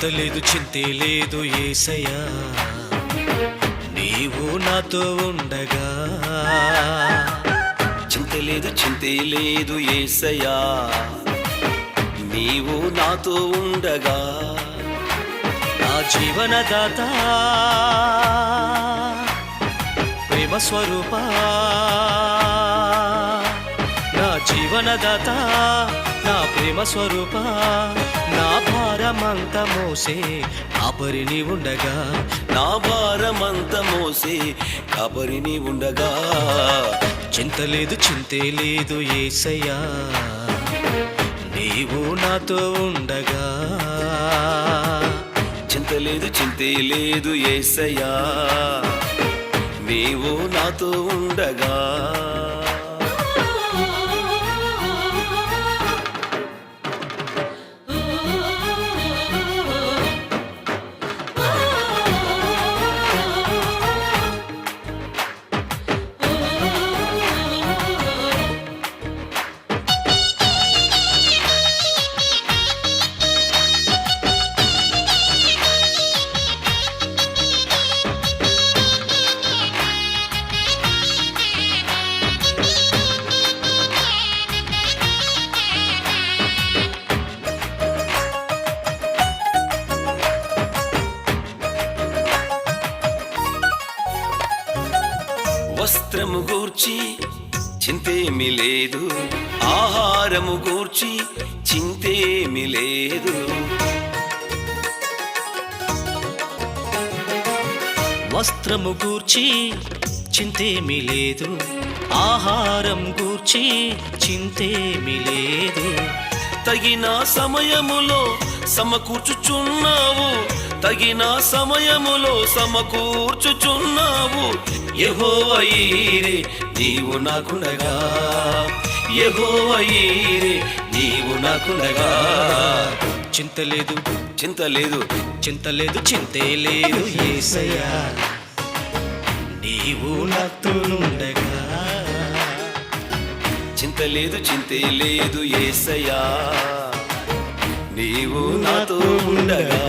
చింత లేదు చింతే లేదు యేసయ్యా, నీవు నాతో ఉండగా. చింత లేదు చింతే లేదు యేసయ్యా, నీవు నాతో ఉండగా. నా జీవనదాత ప్రేమ స్వరూప, నా జీవనదాత నా ప్రేమ స్వరూప, నా భారమంత మోసే కాపరిని ఉండగా. నా భారమంత మోసే కాపరిని ఉండగా. చింత లేదు చింతే లేదు యేసయ్యా, నీవు నాతో ఉండగా. చింత లేదు చింతే లేదు యేసయ్యా, నీవు నాతో ఉండగా. వస్త్రము గూర్చి చింతేమి లేదు, ఆహారము గూర్చి చింతేమి లేదు. వస్త్రము గూర్చి చింతేమి లేదు, ఆహారం గూర్చి చింతేమి లేదు. తగిన సమయములో సమకూర్చుచున్నావు, తగిన సమయములో సమకూర్చుచున్నావు. యెహోవా యీరే నీవు నాకుండగా, యెహోవా యీరే నీవు నాకుండగా. చింత లేదు చింత లేదు చింత లేదు చింతే లేదు యేసయ్యా, నీవు నాతో ఉండగా. చింత లేదు చింతే లేదు యేసయ్యా, నీవు నాతో ఉండగా.